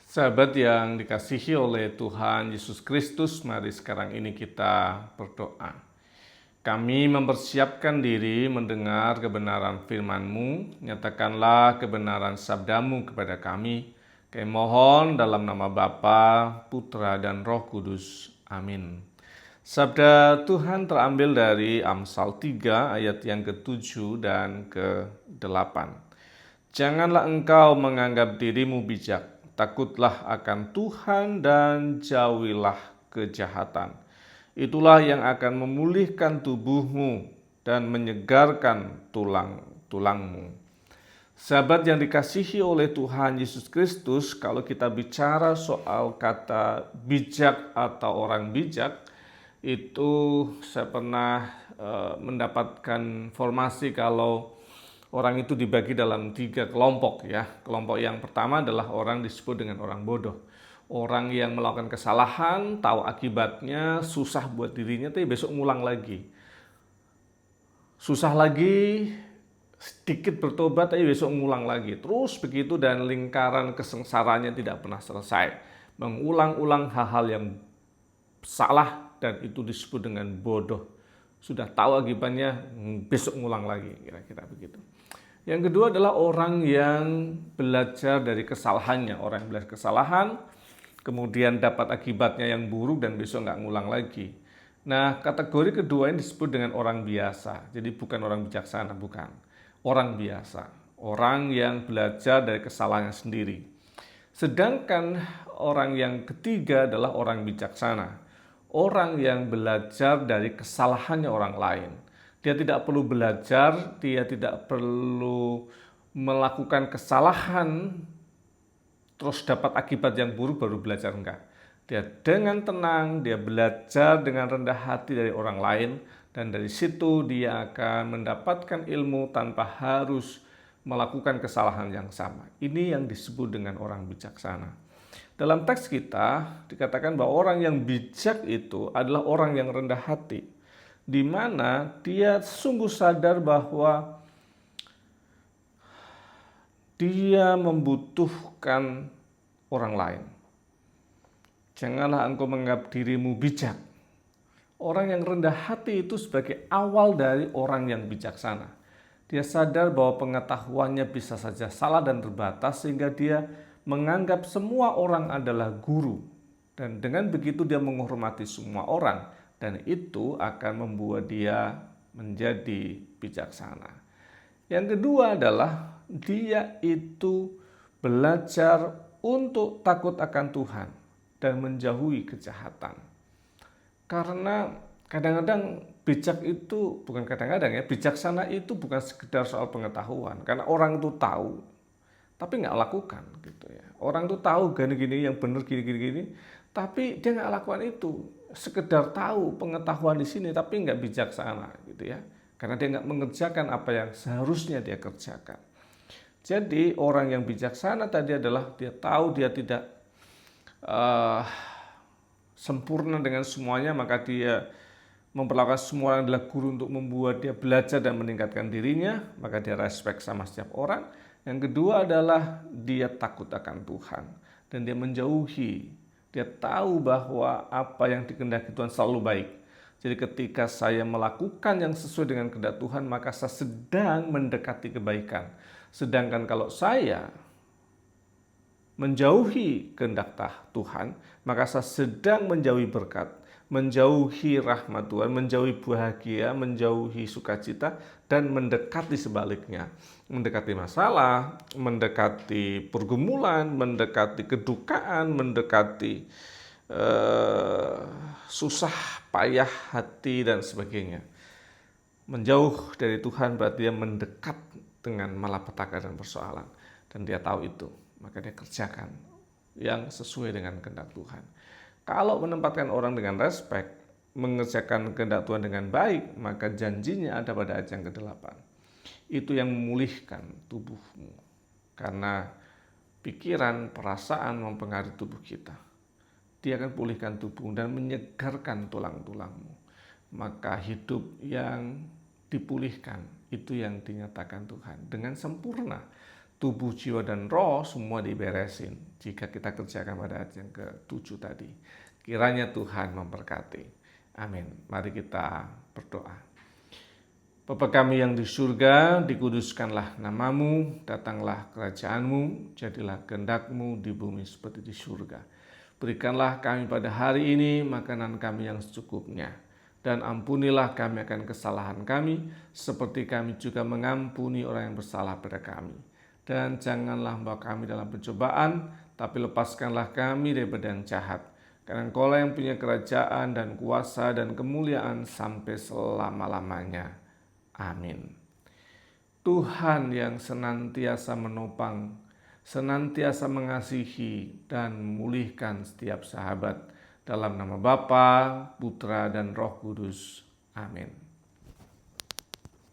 Sahabat yang dikasihi oleh Tuhan Yesus Kristus, mari sekarang ini kita berdoa. Kami mempersiapkan diri mendengar kebenaran firman-Mu, nyatakanlah kebenaran sabdamu kepada kami. Kami mohon dalam nama Bapa, Putra, dan Roh Kudus. Amin. Sabda Tuhan terambil dari Amsal 3 ayat yang ke-7 dan ke-8. Janganlah engkau menganggap dirimu bijak, takutlah akan Tuhan dan jauhilah kejahatan. Itulah yang akan memulihkan tubuhmu dan menyegarkan tulang-tulangmu. Sahabat yang dikasihi oleh Tuhan Yesus Kristus, kalau kita bicara soal kata bijak atau orang bijak, itu saya pernah mendapatkan informasi kalau orang itu dibagi dalam 3 kelompok ya. Kelompok yang pertama adalah orang disebut dengan orang bodoh. Orang yang melakukan kesalahan, tahu akibatnya, susah buat dirinya, tapi besok ngulang lagi. Susah lagi, sedikit bertobat, tapi besok ngulang lagi. Terus begitu dan lingkaran kesengsaraannya tidak pernah selesai. Mengulang-ulang hal-hal yang salah dan itu disebut dengan bodoh. Sudah tahu akibatnya, besok ngulang lagi, kira-kira begitu. Yang kedua adalah orang yang belajar dari kesalahannya. Orang yang belajar kesalahan, kemudian dapat akibatnya yang buruk dan besok nggak ngulang lagi. Nah, kategori kedua ini disebut dengan orang biasa. Jadi bukan orang bijaksana, bukan. Orang biasa. Orang yang belajar dari kesalahannya sendiri. Sedangkan orang yang ketiga adalah orang bijaksana. Orang yang belajar dari kesalahannya orang lain. Dia tidak perlu belajar, dia tidak perlu melakukan kesalahan terus dapat akibat yang buruk baru belajar, enggak. Dia dengan tenang, dia belajar dengan rendah hati dari orang lain dan dari situ dia akan mendapatkan ilmu tanpa harus melakukan kesalahan yang sama. Ini yang disebut dengan orang bijaksana. Dalam teks kita dikatakan bahwa orang yang bijak itu adalah orang yang rendah hati, di mana dia sungguh sadar bahwa dia membutuhkan orang lain. Janganlah engkau menganggap dirimu bijak. Orang yang rendah hati itu sebagai awal dari orang yang bijaksana. Dia sadar bahwa pengetahuannya bisa saja salah dan terbatas sehingga dia menganggap semua orang adalah guru. Dan dengan begitu dia menghormati semua orang. Dan itu akan membuat dia menjadi bijaksana. Yang kedua adalah dia itu belajar untuk takut akan Tuhan dan menjauhi kejahatan. Karena kadang-kadang bijak itu, bukan kadang-kadang ya, bijaksana itu bukan sekedar soal pengetahuan. Karena orang itu tahu, tapi nggak lakukan gitu ya. Orang itu tahu gini-gini, yang benar gini-gini, tapi dia nggak lakukan itu. Sekedar tahu pengetahuan di sini, tapi nggak bijaksana gitu ya. Karena dia nggak mengerjakan apa yang seharusnya dia kerjakan. Jadi orang yang bijaksana tadi adalah dia tahu dia tidak sempurna dengan semuanya, maka dia memperlakukan semua orang adalah guru untuk membuat dia belajar dan meningkatkan dirinya, maka dia respect sama setiap orang. Yang kedua adalah dia takut akan Tuhan dan dia menjauhi. Dia tahu bahwa apa yang dikehendaki Tuhan selalu baik. Jadi ketika saya melakukan yang sesuai dengan kehendak Tuhan, maka saya sedang mendekati kebaikan. Sedangkan kalau saya menjauhi kehendak Tuhan, maka saya sedang menjauhi berkat, menjauhi rahmat Tuhan, menjauhi bahagia, menjauhi sukacita, dan mendekati sebaliknya. Mendekati masalah, mendekati pergumulan, mendekati kedukaan, mendekati susah, payah hati, dan sebagainya. Menjauh dari Tuhan berarti dia mendekat dengan malapetaka dan persoalan. Dan dia tahu itu, maka dia kerjakan yang sesuai dengan kehendak Tuhan. Kalau menempatkan orang dengan respek, mengerjakan kehendak Tuhan dengan baik, maka janjinya ada pada ayat yang ke-8. Itu yang memulihkan tubuhmu. Karena pikiran, perasaan mempengaruhi tubuh kita. Dia akan pulihkan tubuh dan menyegarkan tulang-tulangmu. Maka hidup yang dipulihkan, itu yang dinyatakan Tuhan dengan sempurna. tubuh, jiwa, dan roh semua diberesin jika kita kerjakan pada ayat yang ke-7 tadi. Kiranya Tuhan memberkati. Amin. Mari kita berdoa. Bapa kami yang di surga, dikuduskanlah namamu, datanglah kerajaanmu, jadilah kehendak-Mu di bumi seperti di surga. Berikanlah kami pada hari ini makanan kami yang secukupnya, dan ampunilah kami akan kesalahan kami, seperti kami juga mengampuni orang yang bersalah pada kami. Dan janganlah membawa kami dalam pencobaan, tapi lepaskanlah kami daripada yang jahat. Karena Engkaulah yang punya kerajaan dan kuasa dan kemuliaan sampai selama-lamanya. Amin. Tuhan yang senantiasa menopang, senantiasa mengasihi dan memulihkan setiap sahabat. Dalam nama Bapa, Putra, dan Roh Kudus. Amin.